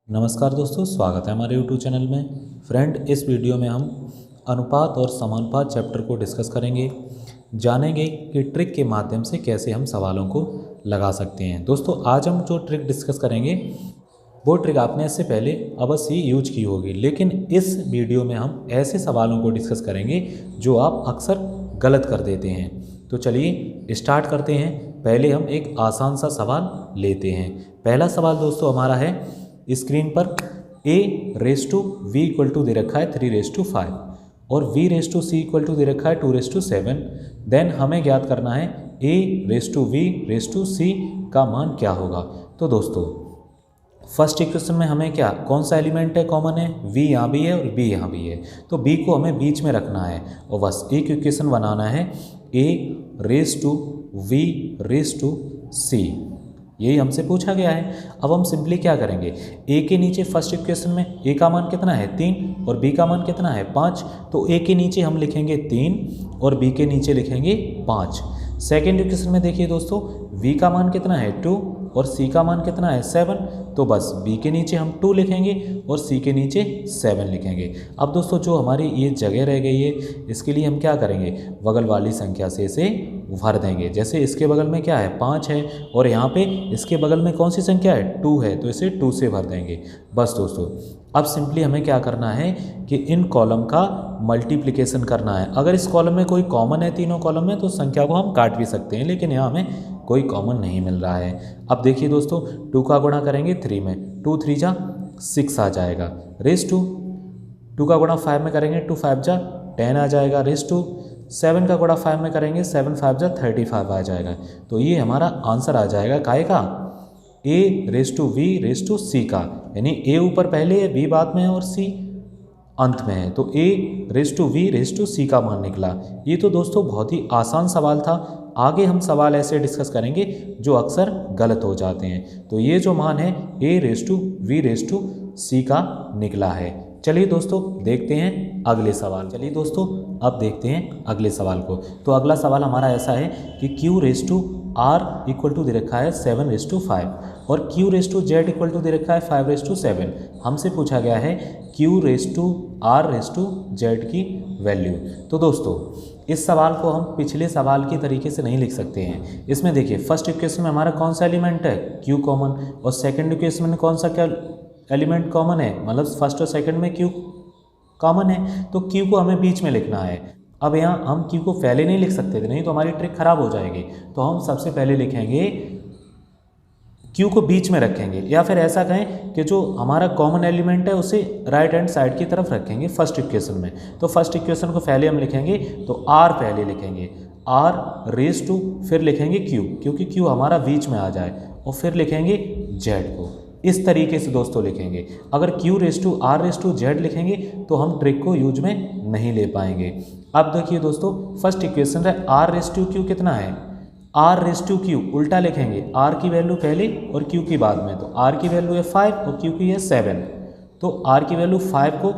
नमस्कार दोस्तों, स्वागत है हमारे YouTube चैनल में। फ्रेंड, इस वीडियो में हम अनुपात और समानुपात चैप्टर को डिस्कस करेंगे। जानेंगे कि ट्रिक के माध्यम से कैसे हम सवालों को लगा सकते हैं। दोस्तों, आज हम जो ट्रिक डिस्कस करेंगे वो ट्रिक आपने इससे पहले अवश्य ही यूज की होगी, लेकिन इस वीडियो में हम ऐसे सवालों को डिस्कस करेंगे जो आप अक्सर गलत कर देते हैं। तो चलिए स्टार्ट करते हैं। पहले हम एक आसान सा सवाल लेते हैं। पहला सवाल दोस्तों हमारा है, स्क्रीन पर a/v इक्वल टू दे रखा है 3/5 और v/c इक्वल टू दे रखा है 2/7। देन हमें ज्ञात करना है a/v/c का मान क्या होगा। तो दोस्तों, फर्स्ट इक्वेशन में हमें क्या कौन सा एलिमेंट है कॉमन है, v यहाँ भी है और b यहाँ भी है, तो b को हमें बीच में रखना है और बस एक इक्वेशन बनाना है a/v/c। यही हमसे पूछा गया है। अब हम सिंपली क्या करेंगे, a के नीचे फर्स्ट इक्वेशन में a का मान कितना है 3 और b का मान कितना है 5, तो a के नीचे हम लिखेंगे 3 और b के नीचे लिखेंगे 5। सेकेंड इक्वेशन में देखिए दोस्तों, v का मान कितना है 2 और c का मान कितना है 7, तो बस b के नीचे हम 2 लिखेंगे और c के नीचे 7 लिखेंगे। अब दोस्तों, जो हमारी ये जगह रह गई है, इसके लिए हम क्या करेंगे, बगल वाली संख्या से इसे भर देंगे। जैसे इसके बगल में क्या है 5 है और यहाँ पे इसके बगल में कौन सी संख्या है 2 है, तो इसे 2 से भर देंगे। बस दोस्तों, अब सिंपली हमें क्या करना है कि इन कॉलम का मल्टीप्लिकेशन करना है। अगर इस कॉलम में कोई कॉमन है तीनों कॉलम में, तो संख्या को हम काट भी सकते हैं, लेकिन यहाँ हमें कोई कॉमन नहीं मिल रहा है। अब देखिए दोस्तों, 2 का गुणा करेंगे 3 में, 2 3 जा 6 आ जाएगा। रेस टू 2 का गुणा 5 में करेंगे 2 5 जा 10 आ जाएगा। रेस टू 7 का गुणा 5 में करेंगे 7 5 जा 35 आ जाएगा। तो ये हमारा आंसर आ जाएगा काय का, a/v/c का, यानी a ऊपर पहले है, b बाद में है और c अंत में है, तो a/v/c का मान निकला। ये तो दोस्तों बहुत ही आसान सवाल था। आगे हम सवाल ऐसे डिस्कस करेंगे जो अक्सर गलत हो जाते हैं। तो ये जो मान है a/v/c का निकला है। चलिए दोस्तों, देखते हैं अगले सवाल। चलिए दोस्तों, अब देखते हैं अगले सवाल को। तो अगला सवाल हमारा ऐसा है कि q/r इक्वल टू दे रखा है 7/5 और q/z इक्वल टू दे रखा है 5/7। हमसे पूछा गया है q/r/z की वैल्यू। तो दोस्तों, इस सवाल को हम पिछले सवाल की तरीके से नहीं लिख सकते हैं। इसमें देखिए, फर्स्ट इक्वेशन में हमारा कौन सा एलिमेंट है q कॉमन, और सेकंड इक्वेशन में कौन सा क्या एलिमेंट कॉमन है, मतलब फर्स्ट और सेकंड में q कॉमन है, तो q को हमें बीच में लिखना है। अब यहाँ हम q को पहले नहीं लिख सकते थे, नहीं तो हमारी ट्रिक खराब हो जाएगी। तो हम सबसे पहले लिखेंगे q को बीच में रखेंगे, या फिर ऐसा कहें कि जो हमारा कॉमन एलिमेंट है उसे राइट हैंड साइड की तरफ रखेंगे फर्स्ट इक्वेशन में। तो फर्स्ट इक्वेशन को पहले हम लिखेंगे, तो r पहले लिखेंगे, r/2 फिर लिखेंगे q, क्योंकि q हमारा बीच में आ जाए, और फिर लिखेंगे z को। इस तरीके से दोस्तों लिखेंगे। अगर q/r/z लिखेंगे तो हम ट्रिक को यूज में नहीं ले पाएंगे। अब देखिए दोस्तों, फर्स्ट इक्वेशन है r/q कितना है, r/q उल्टा लिखेंगे, r की वैल्यू पहले और q की बाद में। तो r की वैल्यू है 5 और q की है 7, तो r की वैल्यू 5 को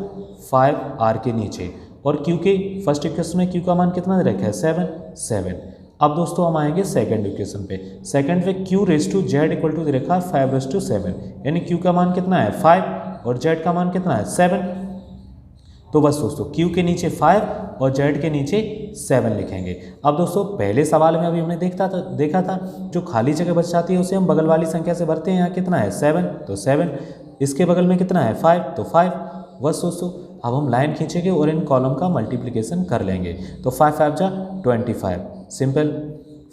5 r के नीचे, और q के फर्स्ट इक्वेशन में q का मान कितना दे रखा है 7। अब दोस्तों हम आएंगे सेकंड इक्वेशन पे। सेकंड पे q/z इक्वल टू दे रखा है 5/7, यानी q का मान कितना है 5 और z का मान कितना है 7। तो बस दोस्तों, q के नीचे 5 और z के नीचे 7 लिखेंगे। अब दोस्तों, पहले सवाल में अभी हमने देखा था जो खाली जगह बच जाती है उसे हम बगल वाली संख्या से भरते हैं। यहाँ कितना है 7, तो 7, इसके बगल में कितना है 5, तो 5। बस दोस्तों, अब हम लाइन खींचेंगे और इन कॉलम का मल्टीप्लिकेशन कर लेंगे। तो 5 5 जा 25, सिंपल,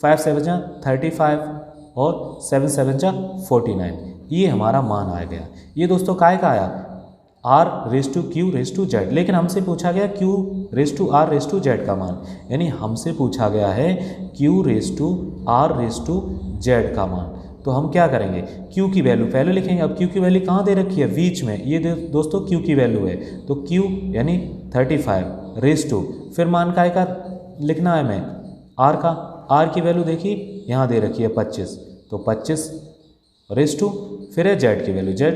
5 7 जा 35 और 7 7 जा 49। ये हमारा मान आ गया। ये दोस्तों काय का आया, r/q/z, लेकिन हमसे पूछा गया q/r/z का मान, यानी हमसे पूछा गया है q/r/z का मान। तो हम क्या करेंगे, q की वैल्यू पहले लिखेंगे। अब q की वैल्यू कहाँ दे रखी है, बीच में, ये दोस्तों q की वैल्यू है, तो q यानी 35 फिर मान काय का लिखना है हमें, r का, r की वैल्यू देखिए यहाँ दे रखी है 25, तो 25 फिर है z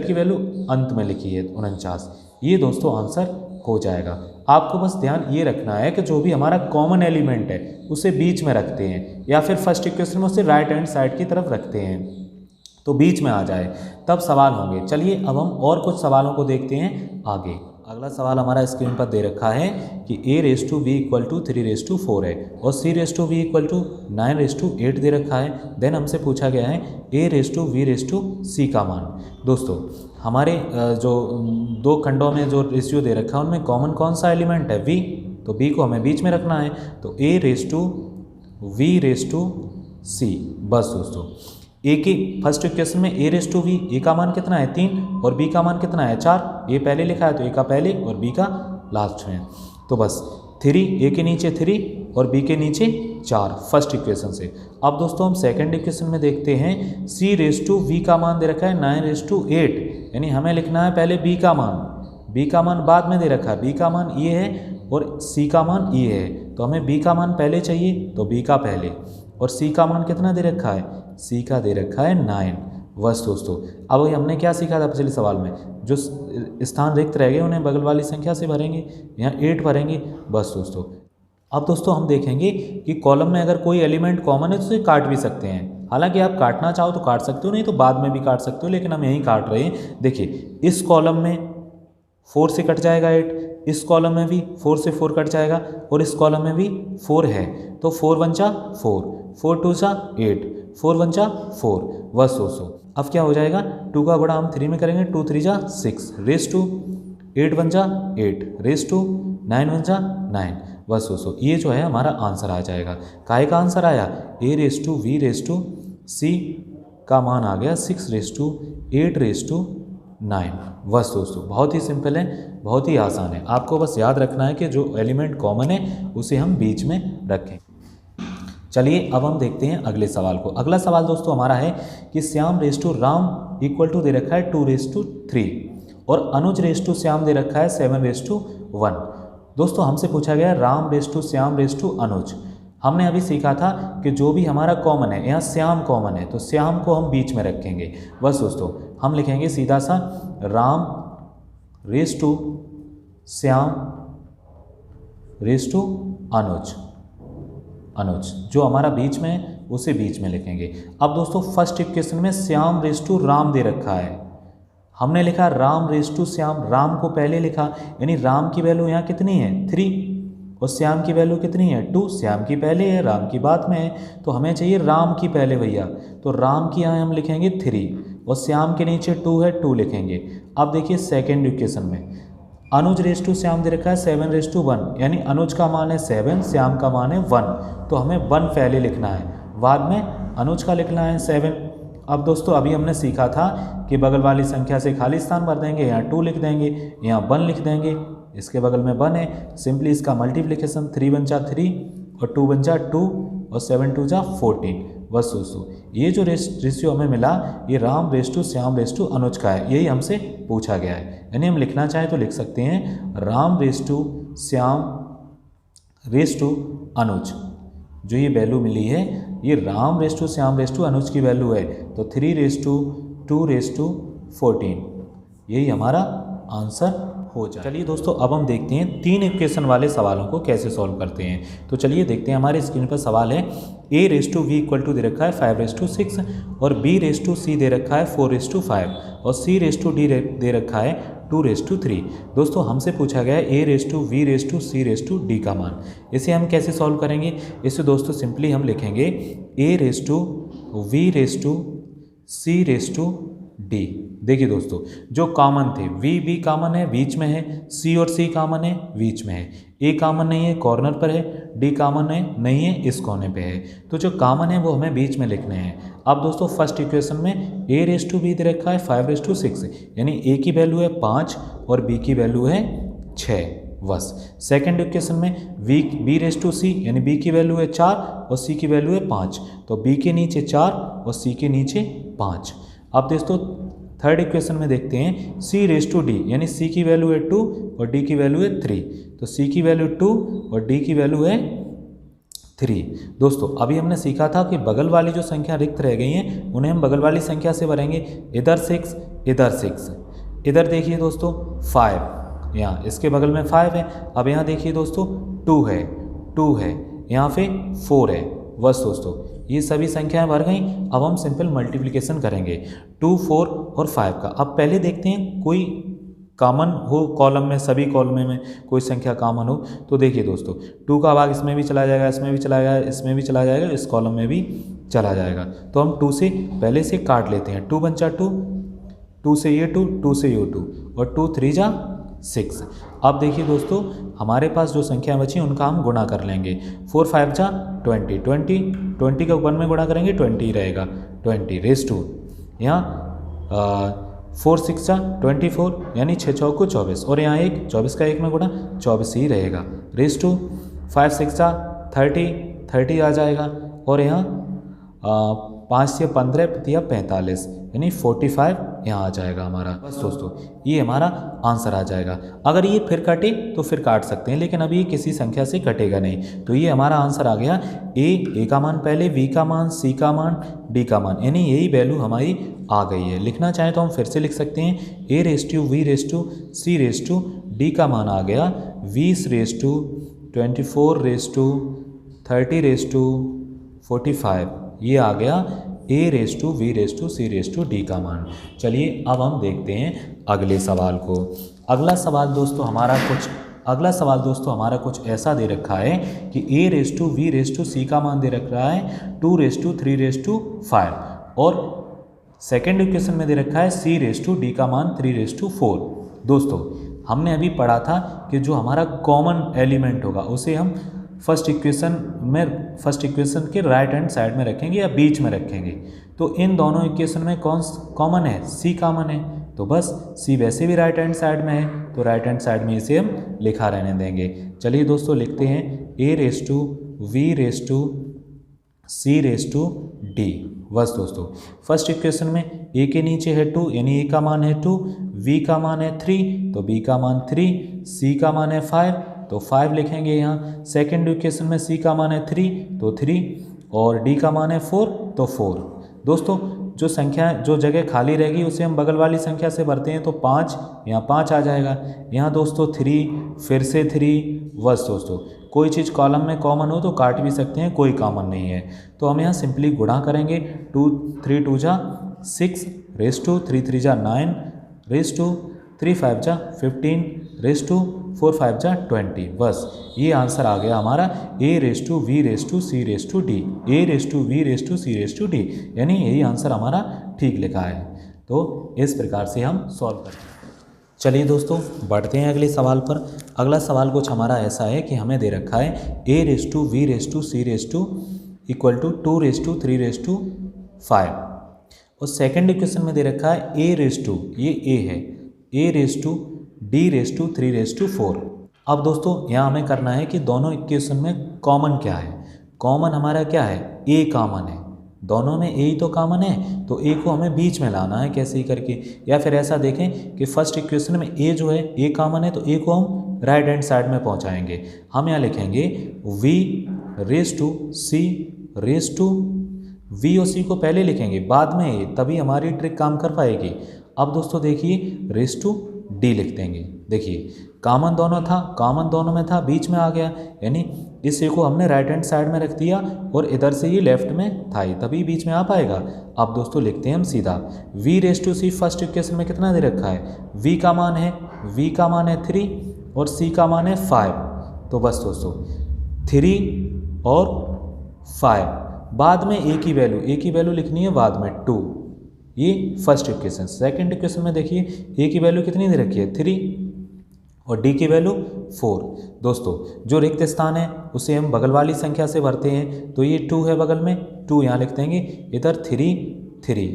की वैल्यू अंत में लिखी है 49। ये दोस्तों आंसर हो जाएगा। आपको बस ध्यान ये रखना है कि जो भी हमारा कॉमन एलिमेंट है उसे बीच में रखते हैं, या फिर फर्स्ट इक्वेशन में उसे राइट हैंड साइड की तरफ रखते हैं। तो बीच में आ जाए तब सवाल होंगे। चलिए अब हम और कुछ सवालों को देखते हैं आगे। अगला सवाल हमारा स्क्रीन पर दे रखा है कि a⁻v इक्वल टू 3⁻4 है और c⁻v इक्वल टू 9⁻8 दे रखा है। देन हमसे पूछा गया है a⁻v⁻c का मान। दोस्तों हमारे जो दो खंडों में जो रेशियो दे रखा है उनमें कॉमन कौन सा एलिमेंट है? v, तो b को हमें बीच में रखना है, तो a⁻v⁻c। बस दोस्तों ए की फर्स्ट इक्वेशन में a⁻v, ए का मान कितना है 3 और b का मान कितना है 4। ए पहले लिखा है तो ए का पहले और b का लास्ट में, तो बस 3, ए के नीचे 3 और b के नीचे 4 फर्स्ट इक्वेशन से। अब दोस्तों हम सेकंड इक्वेशन में देखते हैं c⁻v का मान दे रखा है 9:8, यानी हमें लिखना है पहले b का मान, b का मान बाद में दे रखा है, b का मान ये है और c का मान ये है, तो हमें b का मान पहले चाहिए तो b का पहले, और c का मान कितना दे रखा है? c का दे रखा है 9। बस दोस्तों अब हमने क्या सीखा था पिछले सवाल में, जो स्थान रिक्त रह गए उन्हें बगल वाली संख्या से भरेंगे, यहाँ 8 भरेंगे। बस दोस्तों अब दोस्तों हम देखेंगे कि कॉलम में अगर कोई एलिमेंट कॉमन है तो उसे काट भी सकते हैं। हालांकि आप काटना चाहो तो काट सकते हो, नहीं तो बाद में भी काट सकते हो, लेकिन हम यहीं काट रहे हैं। देखिए इस कॉलम में 4 से कट जाएगा 8, इस कॉलम में भी 4 से 4 कट जाएगा और इस कॉलम में भी 4 है, तो 4 1 जा 4, 4 2 जा 8, 4 1 जा 4। बस दोस्तों अब क्या हो जाएगा, 2 का गुणा हम 3 में करेंगे, 2 3 जा 6 रेस टू 8 1 जा 8 रेस टू 9 1 जा 9। बस दोस्तों ये जो है हमारा आंसर आ जाएगा। काहे का आंसर आया? a⁻v⁻c का मान आ गया 6:8:9। बस दोस्तों बहुत ही सिंपल है, बहुत ही आसान है। आपको बस याद रखना है कि जो एलिमेंट कॉमन है उसे हम बीच में रखें। चलिए अब हम देखते हैं अगले सवाल को। अगला सवाल दोस्तों हमारा है कि श्याम इक्वल टू दे रखा है 2:3 और अनुज श्याम दे रखा है 7:1। दोस्तों हमसे पूछा गया श्याम अनुज। हमने अभी सीखा था कि जो भी हमारा कॉमन है, यहाँ श्याम कॉमन है तो श्याम को हम बीच में रखेंगे। बस दोस्तों हम लिखेंगे सीधा सा श्याम अनुज, जो हमारा बीच में है उसे बीच में लिखेंगे। अब दोस्तों फर्स्ट इक्वेशन में श्याम राम दे रखा है, हमने लिखा श्याम, राम को पहले लिखा, यानी राम की वैल्यू यहाँ कितनी है 3 और श्याम की वैल्यू कितनी है 2। श्याम की पहले है, राम की बाद में है, तो हमें चाहिए राम की पहले भैया, तो राम की यहाँ हम लिखेंगे 3 और श्याम के नीचे 2 है 2 लिखेंगे। अब देखिए सेकेंड इक्वेशन में अनुज श्याम दे रखा है 7:1, यानी अनुज का मान है 7, श्याम का मान है 1, तो हमें 1 पहले लिखना है, बाद में अनुज का लिखना है 7। अब दोस्तों अभी हमने सीखा था कि बगल वाली संख्या से खाली स्थान भर देंगे, यहाँ 2 लिख देंगे, यहाँ 1 लिख देंगे, इसके बगल में 1 है, सिंपली इसका मल्टीप्लिकेशन 3 1 जा 3 और 2 1 जा 2 और 7 2 जा 14। बस दोस्तों ये जो रेशियो हमें मिला ये श्याम अनुज का है, यही हमसे पूछा गया है। यानी हम लिखना चाहें तो लिख सकते हैं श्याम अनुज, जो ये वैल्यू मिली है ये श्याम अनुज की वैल्यू है, तो 3:2:14 यही हमारा आंसर हो जाए। चलिए दोस्तों अब हम देखते हैं 3 इक्वेशन वाले सवालों को कैसे सॉल्व करते हैं। तो चलिए देखते हैं, हमारे स्क्रीन पर सवाल है a⁻v इक्वल टू दे रखा है 5:6 और b⁻c दे रखा है 4:5 और c⁻d दे रखा है 2:3। दोस्तों हमसे पूछा गया है a⁻v⁻c⁻d का मान। इसे हम कैसे सॉल्व करेंगे? इसे दोस्तों सिंपली हम लिखेंगे a⁻v⁻c⁻d। देखिए दोस्तों जो कॉमन थे v कॉमन है बीच में है, c और c कॉमन है बीच में है, a कॉमन नहीं है कॉर्नर पर है, d कॉमन है नहीं है इस कोने पे है, तो जो कॉमन है वो हमें बीच में लिखने हैं। अब दोस्तों फर्स्ट इक्वेशन में a⁻v दे रखा है 5:6, यानी a की वैल्यू है 5 और b की वैल्यू है 6। बस सेकेंड इक्वेशन में b⁻c यानी b की वैल्यू है 4 और c की वैल्यू है 5, तो b के नीचे 4 और c के नीचे 5। अब दोस्तों थर्ड इक्वेशन में देखते हैं c⁻d यानी c की वैल्यू है 2 और d की वैल्यू है 3, तो c की वैल्यू 2 और d की वैल्यू है 3। दोस्तों अभी हमने सीखा था कि बगल वाली जो संख्या रिक्त रह गई हैं उन्हें हम बगल वाली संख्या से भरेंगे, इधर 6 इधर 6, इधर देखिए दोस्तों 5, यहाँ इसके बगल में 5 है। अब यहाँ देखिए दोस्तों 2 है यहाँ पे 4 है। बस दोस्तों ये सभी संख्याएं भर गई। अब हम सिंपल मल्टीप्लिकेशन करेंगे 2, 4 और 5 का। अब पहले देखते हैं कोई कॉमन हो कॉलम में, सभी कॉलम में कोई संख्या कॉमन हो। तो देखिए दोस्तों, 2 का भाग इसमें भी चला जाएगा, इसमें भी चला जाएगा, इसमें भी चला जाएगा, इस कॉलम में भी चला जाएगा। तो हम 2 से पहले से काट लेते हैं। 2 पंचा 2, 2 से ये 2, 2 से ये 2 और 2 3 जा 6। अब देखिए दोस्तों, हमारे पास जो संख्या बची उनका हम गुणा कर लेंगे। 4 5 जा 20, 20 का 1 में गुणा करेंगे 20 रहेगा, 20 रेस टू यहाँ 4 6 जा 24 यानी 6 चौको 24 और यहाँ 1 24 का 1 में गुणा 24 ही रहेगा, रेस टू 5 6 जा 30 आ जाएगा और यहाँ 5 से 15 प्रतिया 45 यानी 45 यहाँ आ जाएगा हमारा। बस दोस्तों, ये हमारा आंसर आ जाएगा। अगर ये फिर कटे तो फिर काट सकते हैं, लेकिन अभी ये किसी संख्या से कटेगा नहीं। तो ये हमारा आंसर आ गया ए का मान पहले, बी का मान, सी का मान, डी का मान, यानी यही वैल्यू हमारी आ गई है। लिखना चाहें तो हम फिर से लिख सकते हैं A race to we race to C race to D का मान आ गया 20 is to 24 is to 30 is to 45, ये आ गया A race to we race to C race to D का मान। चलिए अब हम देखते हैं अगले सवाल को। अगला सवाल दोस्तों हमारा कुछ ऐसा दे रखा है कि A race to we race to C का मान दे रखा है 2 रेस टू 3 रेस टू 5 और सेकेंड इक्वेशन में दे रखा है सी रेस टू डी का मान 3 रेस टू 4। दोस्तों, हमने अभी पढ़ा था कि जो हमारा कॉमन एलिमेंट होगा उसे हम फर्स्ट इक्वेशन के राइट हैंड साइड में रखेंगे या बीच में रखेंगे। तो इन दोनों इक्वेशन में कौन कॉमन है? सी कॉमन है। तो बस सी वैसे भी राइट हैंड साइड में है, तो राइट हैंड साइड में इसे हम लिखा रहने देंगे। चलिए दोस्तों, लिखते हैं A race to we race to C race to D. बस दोस्तों, फर्स्ट इक्वेशन में ए के नीचे है 2 यानी ए का मान है 2, वी का मान है 3 तो बी का मान 3, सी का मान है 5 तो 5 लिखेंगे यहाँ। सेकेंड इक्वेशन में सी का मान है 3 तो 3 और डी का मान है 4 तो 4। दोस्तों, जो जगह खाली रहेगी उसे हम बगल वाली संख्या से भरते हैं, तो 5 यहाँ 5 आ जाएगा। यहाँ दोस्तों 3 फिर से 3। बस दोस्तों, कोई चीज़ कॉलम में कॉमन हो तो काट भी सकते हैं, कोई कॉमन नहीं है। तो हम यहाँ सिंपली गुणा करेंगे। 2 3 2 जा 6 रेस टू 3 3 जा 9 रेस टू 3 5 जा 15 रेस टू 4 5 जा 20। बस ये आंसर आ गया हमारा A race to we race to C race to D, A race to we race to C race to D, यानी यही आंसर हमारा ठीक लिखा है। तो इस प्रकार से हम सॉल्व करते हैं। चलिए दोस्तों, बढ़ते हैं अगले सवाल पर। अगला सवाल कुछ हमारा ऐसा है कि हमें दे रखा है A race to we race to C race to equal to 2 is to 3 is to 5 और सेकेंड इक्वेशन में दे रखा है ए रेस टू, ये ए है, A race to D is to 3 is to 4। अब दोस्तों, यहाँ हमें करना है कि दोनों इक्वेशन में कॉमन क्या है। कॉमन हमारा क्या है? ए कॉमन है, दोनों में ए ही तो कॉमन है, तो ए को हमें बीच में लाना है कैसे ही करके। या फिर ऐसा देखें कि फर्स्ट इक्वेशन में ए जो है ए कॉमन है, तो ए को हम राइट हैंड साइड में पहुँचाएंगे। हम यहाँ लिखेंगे V race to C race to, V और सी को पहले लिखेंगे बाद में ए, तभी हमारी ट्रिक काम कर पाएगी। अब दोस्तों देखिए, रेस टू डी लिख देंगे। देखिए, कॉमन दोनों में था, बीच में आ गया, यानी इस ए को हमने राइट हैंड साइड में रख दिया और इधर से ये लेफ्ट में था, तभी बीच में आ पाएगा। अब दोस्तों लिखते हैं हम सीधा V race to C. First equation में कितना दे रखा है? वी का मान है 3 और सी का मान है 5। तो बस दोस्तों 3 और 5, बाद में ए की वैल्यू लिखनी है बाद में 2, ये फर्स्ट इक्वेशन। सेकंड इक्वेशन में देखिए ए की वैल्यू कितनी दे रखी है? 3 और डी की वैल्यू 4। दोस्तों, जो रिक्त स्थान है उसे हम बगल वाली संख्या से भरते हैं, तो ये 2 है बगल में, 2 यहाँ लिख देंगे, इधर 3।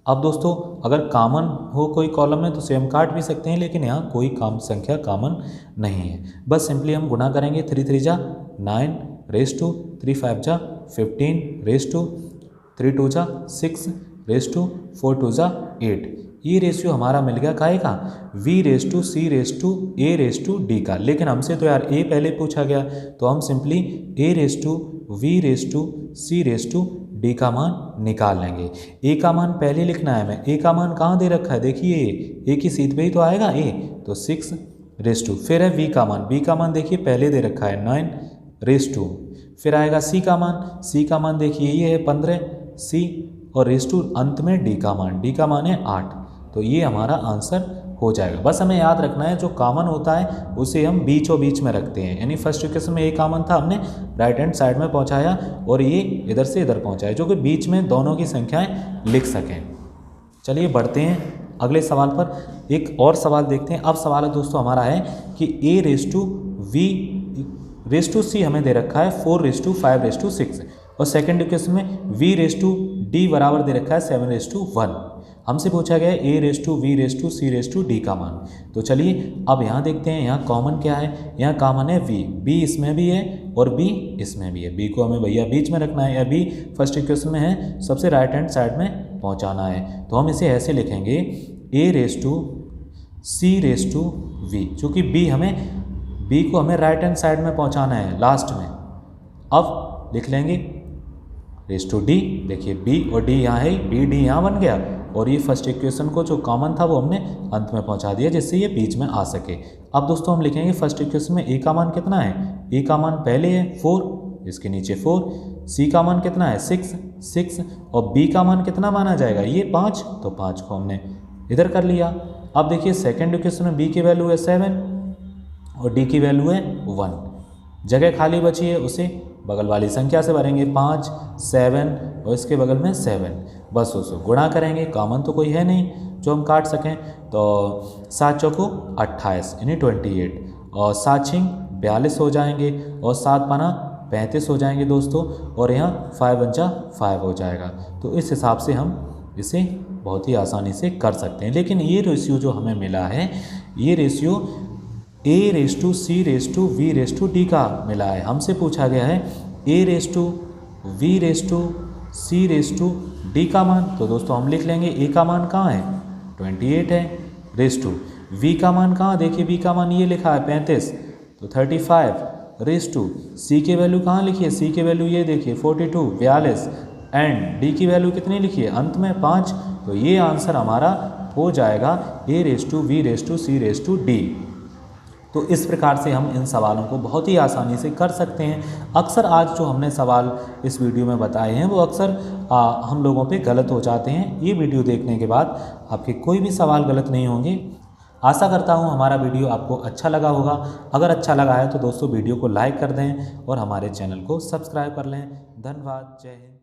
अब दोस्तों, अगर कॉमन हो कोई कॉलम में तो उसे हम काट भी सकते हैं, लेकिन यहाँ कोई संख्या कॉमन नहीं है। बस सिंपली हम गुणा करेंगे। 3 3 जा 9 रेस टू 3 5 जा 15 रेस टू 3 2 जा 6 रेस टू 4 2 जा 8। ये रेशियो हमारा मिल गया काहे का? V race to C race to A race to D का। लेकिन हमसे तो यार ए पहले पूछा गया, तो हम simply A race to we race to C race to D का मान निकाल लेंगे। ए का मान पहले लिखना है हमें। ए का मान कहाँ दे रखा है? देखिए ए की सीध पे ही तो आएगा ए, तो 6 रेस टू। फिर है वी का मान देखिए पहले दे रखा है 9 रेस टू, फिर आएगा सी का मान, सी का मान देखिए ये है 15 सी, और रेस टू अंत में डी का मान, डी का मान है 8। तो ये हमारा आंसर हो जाएगा। बस हमें याद रखना है जो कॉमन होता है उसे हम बीचों बीच में रखते हैं, यानी फर्स्ट इक्वेशन में ए कॉमन था, हमने राइट हैंड साइड में पहुंचाया और ये इधर से इधर पहुंचाया, जो कि बीच में दोनों की संख्याएं लिख सकें। चलिए बढ़ते हैं अगले सवाल पर। एक और सवाल देखते हैं। अब सवाल है दोस्तों हमारा है कि A race to we race to C हमें दे रखा है 4 रेस टू 5 रेस टू 6, और सेकेंड इक्वेशन में वी रेस टू डी बराबर दे रखा है 7 रेस टू 1। हमसे पूछा गया है A race to we race to C race to D का मान। तो चलिए अब यहाँ देखते हैं यहाँ कॉमन क्या है। यहाँ कॉमन है वी, बी इसमें भी है और बी इसमें भी है। बी को हमें भैया बीच में रखना है, या बी फर्स्ट इक्वेशन में है सबसे राइट हैंड साइड में पहुँचाना है। तो हम इसे ऐसे लिखेंगे A race to C race to B, चूँकि बी को हमें राइट हैंड साइड में पहुँचाना है लास्ट में। अब लिख लेंगे रेस टू डी, देखिए बी और डी यहाँ है, बी डी यहाँ बन गया, और ये फर्स्ट इक्वेशन को जो कॉमन था वो हमने अंत में पहुंचा दिया जिससे ये बीच में आ सके। अब दोस्तों हम लिखेंगे फर्स्ट इक्वेशन में ए का मान कितना है, ए का मान पहले है 4, इसके नीचे 4, सी का मान कितना है 6, और बी का मान कितना माना जाएगा ये 5, तो 5 को हमने इधर कर लिया। अब देखिए सेकेंड इक्वेशन में बी की वैल्यू है 7 और डी की वैल्यू है 1, जगह खाली बची है उसे बगल वाली संख्या से भरेंगे 5, 7 और इसके बगल में 7, बस उसको गुणा करेंगे। कॉमन तो कोई है नहीं जो हम काट सकें, तो 7 चौको 28 यानी 28, और 7 छिंग 42 हो जाएंगे, और 7 पाना 35 हो जाएंगे दोस्तों, और यहाँ 5 पंचा 5 हो जाएगा। तो इस हिसाब से हम इसे बहुत ही आसानी से कर सकते हैं। लेकिन ये रेशियो जो हमें मिला है, ये ratio A race to C race to we race to D का मिला है। हमसे पूछा गया है A race to we race to C race to D का मान। तो दोस्तों हम लिख लेंगे ए का मान कहाँ है 28 है, रेस टू वी का मान कहाँ, देखिए वी का मान ये लिखा है 35, तो 35 रेस टू सी की वैल्यू कहाँ लिखिए, सी की वैल्यू ये देखिए 42 42, एंड डी की वैल्यू कितनी लिखिए अंत में 5। तो ये आंसर हमारा हो जाएगा A race to we race to C race to D. तो इस प्रकार से हम इन सवालों को बहुत ही आसानी से कर सकते हैं। अक्सर आज जो हमने सवाल इस वीडियो में बताए हैं वो अक्सर हम लोगों पे गलत हो जाते हैं। ये वीडियो देखने के बाद आपके कोई भी सवाल गलत नहीं होंगे। आशा करता हूँ हमारा वीडियो आपको अच्छा लगा होगा। अगर अच्छा लगा है तो दोस्तों वीडियो को लाइक कर दें और हमारे चैनल को सब्सक्राइब कर लें। धन्यवाद। जय हिंद।